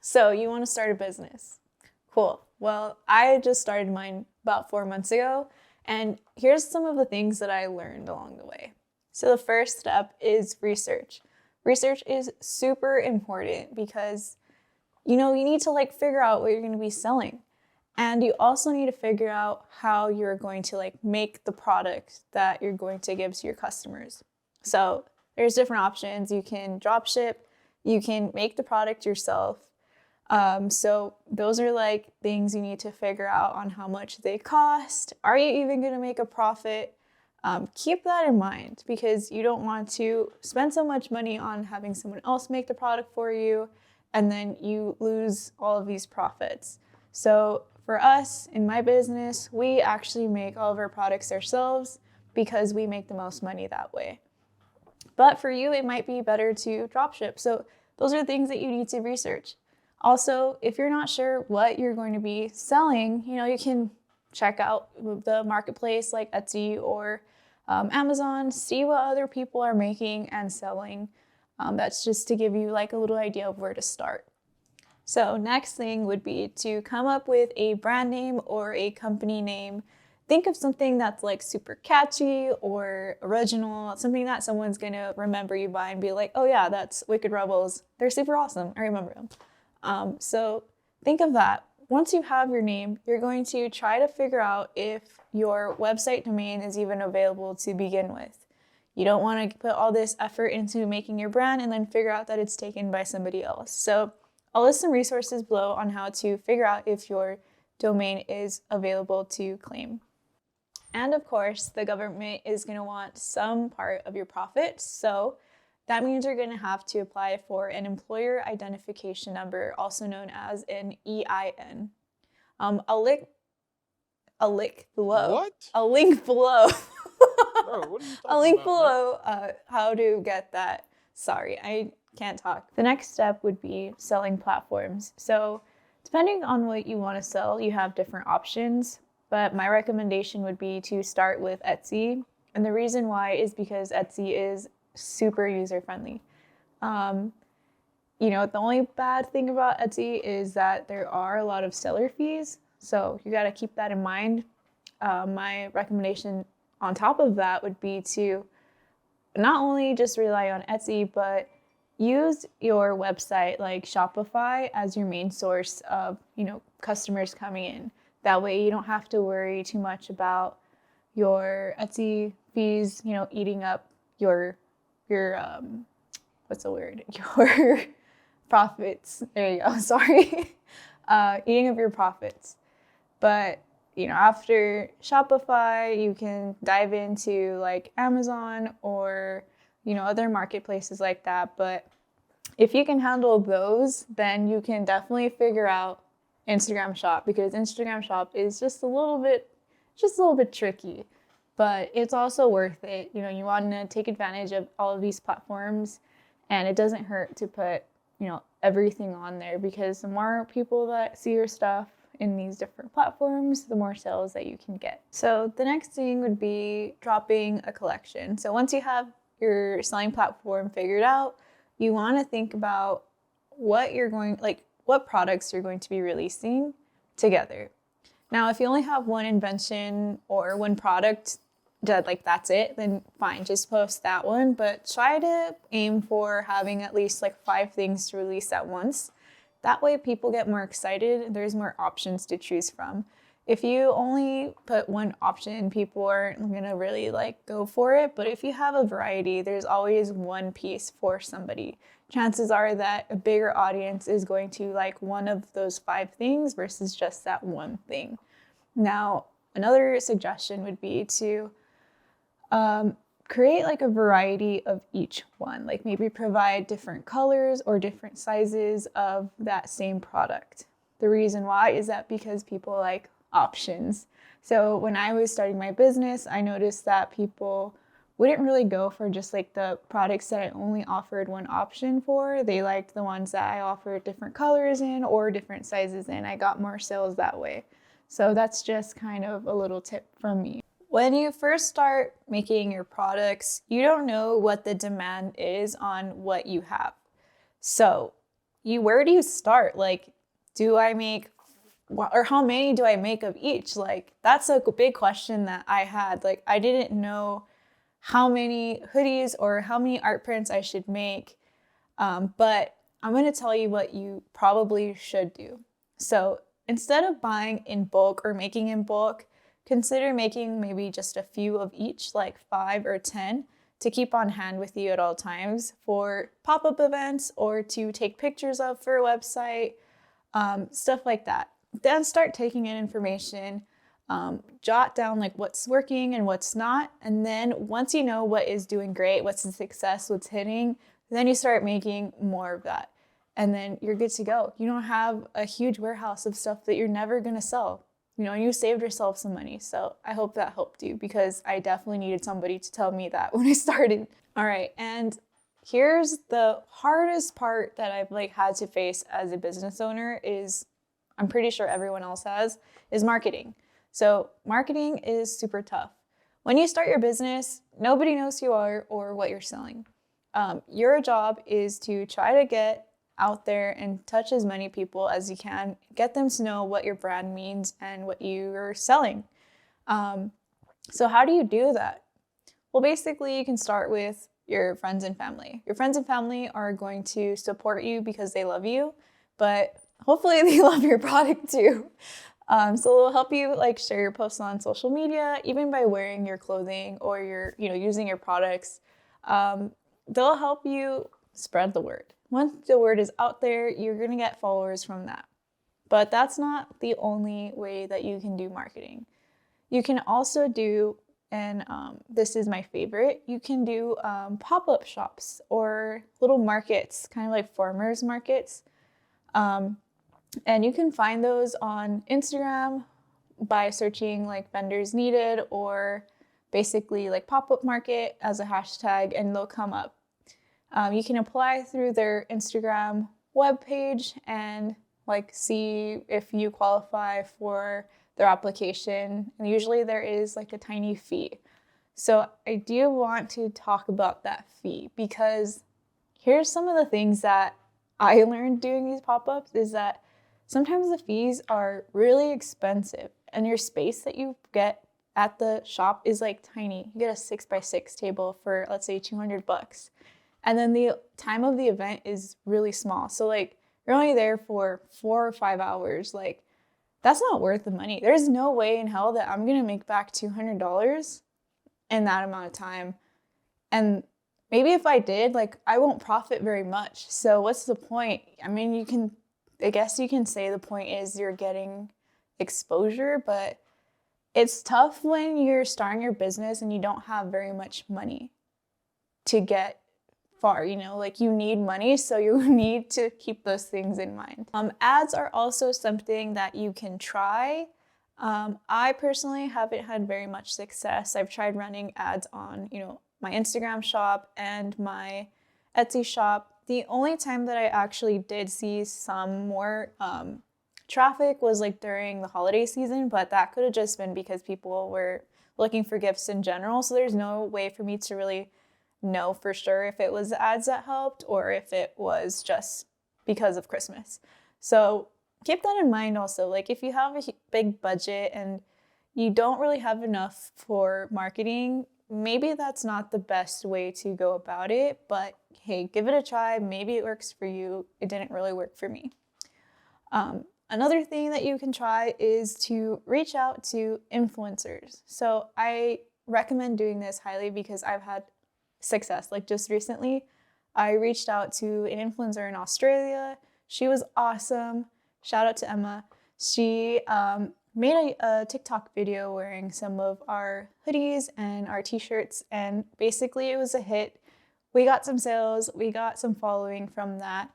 So you want to start a business. Cool. Well, I just started mine about 4 months ago, and here's some of the things that I learned along the way. So the first step is research. Research is super important because, you need to figure out what you're going to be selling. And you also need to figure out how you're going to make the product that you're going to give to your customers. So there's different options. You can drop ship, you can make the product yourself. So those are things you need to figure out on how much they cost. Are you even going to make a profit? Keep that in mind because you don't want to spend so much money on having someone else make the product for you and then you lose all of these profits. So for us in my business, we actually make all of our products ourselves because we make the most money that way. But for you, it might be better to drop ship. So those are things that you need to research. Also, if you're not sure what you're going to be selling, you can check out the marketplace like Etsy or Amazon, see what other people are making and selling. That's just to give you a little idea of where to start. So next thing would be to come up with a brand name or a company name. Think of something that's super catchy or original, something that someone's gonna remember you by and be like, oh yeah, that's Wicked Rebels. They're super awesome. I remember them. So think of that. Once you have your name, you're going to try to figure out if your website domain is even available to begin with. You don't want to put all this effort into making your brand and then figure out that it's taken by somebody else. So I'll list some resources below on how to figure out if your domain is available to claim. And of course, the government is going to want some part of your profits. So that means you're going to have to apply for an employer identification number, also known as an EIN. I'll link below. What? I'll link below. Bro, what are you talking I'll link about, below how to get that. Sorry, I can't talk. The next step would be selling platforms. So depending on what you want to sell, you have different options, but my recommendation would be to start with Etsy. And the reason why is because Etsy is super user-friendly. The only bad thing about Etsy is that there are a lot of seller fees, so you got to keep that in mind. My recommendation on top of that would be to not only just rely on Etsy, but use your website like Shopify as your main source of, customers coming in. That way you don't have to worry too much about your Etsy fees, eating up your what's the word? Your profits. There you go. Sorry. Eating up your profits. But, after Shopify, you can dive into Amazon or, other marketplaces like that. But if you can handle those, then you can definitely figure out Instagram Shop because Instagram Shop is just a little bit tricky. But it's also worth it. You want to take advantage of all of these platforms and it doesn't hurt to put, everything on there because the more people that see your stuff in these different platforms, the more sales that you can get. So the next thing would be dropping a collection. So once you have your selling platform figured out, you want to think about what products you're going to be releasing together. Now, if you only have one invention or one product that that's it, then fine, just post that one. But try to aim for having at least 5 things to release at once. That way people get more excited. There's more options to choose from. If you only put one option, people aren't gonna really go for it. But if you have a variety, there's always one piece for somebody. Chances are that a bigger audience is going to like one of those 5 things versus just that one thing. Now, another suggestion would be to create a variety of each one, maybe provide different colors or different sizes of that same product. The reason why is that because people like options. So when I was starting my business, I noticed that people wouldn't really go for just the products that I only offered one option for. They liked the ones that I offered different colors in or different sizes in. I got more sales that way. So that's just kind of a little tip from me. When you first start making your products, you don't know what the demand is on what you have. So where do you start? Like, do I make, or how many do I make of each? Like, that's a big question that I had. Like, I didn't know how many hoodies or how many art prints I should make. But I'm going to tell you what you probably should do. So instead of buying in bulk or making in bulk, consider making maybe just a few of each, like 5 or 10, to keep on hand with you at all times for pop-up events or to take pictures of for a website, stuff like that. Then start taking in information, jot down like what's working and what's not. And then once you know what is doing great, what's a success, what's hitting, then you start making more of that. And then you're good to go. You don't have a huge warehouse of stuff that you're never going to sell. You know, you saved yourself some money. So I hope that helped you, because I definitely needed somebody to tell me that when I started. All right. And here's the hardest part that I've had to face as a business owner is, I'm pretty sure everyone else has, is marketing. So marketing is super tough. When you start your business, nobody knows who you are or what you're selling. Your job is to try to get out there and touch as many people as you can, get them to know what your brand means and what you're selling. So how do you do that? Well, basically you can start with your friends and family. Your friends and family are going to support you because they love you, but hopefully they love your product too. So it'll help you share your posts on social media, even by wearing your clothing or using your products. They'll help you spread the word. Once the word is out there, you're going to get followers from that. But that's not the only way that you can do marketing. You can also do, and this is my favorite, you can do pop-up shops or little markets, kind of like farmers markets. And you can find those on Instagram by searching vendors needed, or basically pop-up market as a hashtag, and they'll come up. You can apply through their Instagram webpage and see if you qualify for their application. And usually there is a tiny fee. So I do want to talk about that fee, because here's some of the things that I learned doing these pop-ups is that sometimes the fees are really expensive, and your space that you get at the shop is tiny. You get a 6x6 table for, let's say, $200. And then the time of the event is really small. So you're only there for 4 or 5 hours. That's not worth the money. There's no way in hell that I'm going to make back $200 in that amount of time. And maybe if I did, I won't profit very much. So what's the point? I mean, I guess you can say the point is you're getting exposure, but it's tough when you're starting your business and you don't have very much money to get far, you need money, so you need to keep those things in mind. Ads are also something that you can try. I personally haven't had very much success. I've tried running ads on, my Instagram shop and my Etsy shop. The only time that I actually did see some more traffic was during the holiday season, but that could have just been because people were looking for gifts in general. So there's no way for me to really know for sure if it was the ads that helped or if it was just because of Christmas. So keep that in mind also. If you have a big budget and you don't really have enough for marketing, maybe that's not the best way to go about it, but hey, give it a try. Maybe it works for you. It didn't really work for me. Another thing that you can try is to reach out to influencers. So I recommend doing this highly because I've had success. Just recently, I reached out to an influencer in Australia. She was awesome. Shout out to Emma. She made a TikTok video wearing some of our hoodies and our t-shirts, and basically it was a hit. We got some sales, we got some following from that.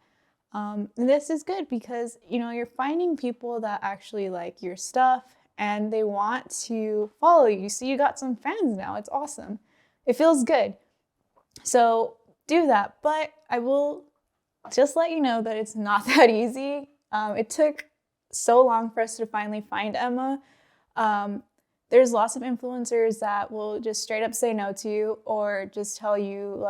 And this is good because, you're finding people that actually like your stuff and they want to follow you. So you got some fans now. It's awesome. It feels good. So do that. But I will just let you know that it's not that easy. It took so long for us to finally find Emma. There's lots of influencers that will just straight up say no to you, or just tell you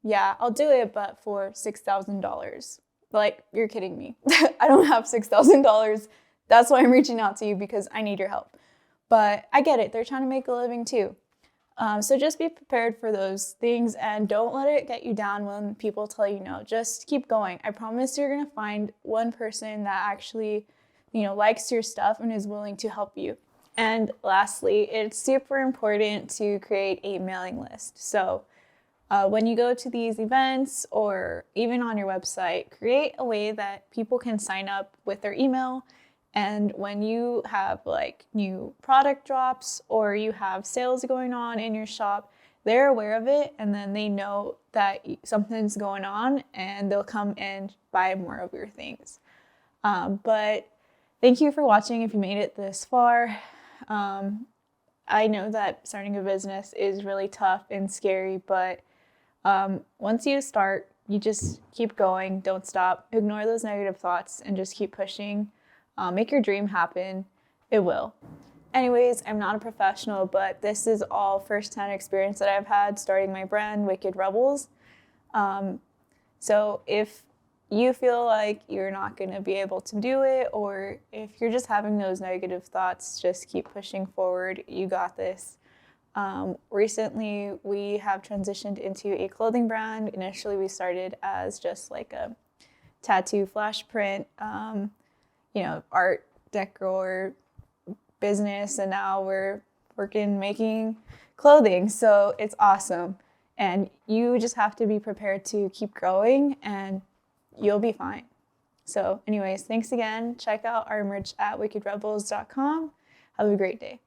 yeah, I'll do it, but for $6,000. Like, you're kidding me. I don't have $6,000. That's why I'm reaching out to you, because I need your help. But I get it. They're trying to make a living too. So just be prepared for those things and don't let it get you down when people tell you no. Just keep going. I promise you're going to find one person that actually, likes your stuff and is willing to help you. And lastly, it's super important to create a mailing list. So when you go to these events or even on your website, create a way that people can sign up with their email. And when you have like new product drops or you have sales going on in your shop, they're aware of it, and then they know that something's going on and they'll come and buy more of your things. But thank you for watching if you made it this far. I know that starting a business is really tough and scary, but once you start, you just keep going, don't stop, ignore those negative thoughts, and just keep pushing. Make your dream happen. It will. Anyways, I'm not a professional, but this is all first-hand experience that I've had starting my brand, Wicked Rebels. So if you feel like you're not going to be able to do it, or if you're just having those negative thoughts, just keep pushing forward. You got this. Recently, we have transitioned into a clothing brand. Initially, we started as just like a tattoo flash print, art decor business, and now we're making clothing. So it's awesome. And you just have to be prepared to keep growing and you'll be fine. So anyways, thanks again. Check out our merch at wickedrebels.com. Have a great day.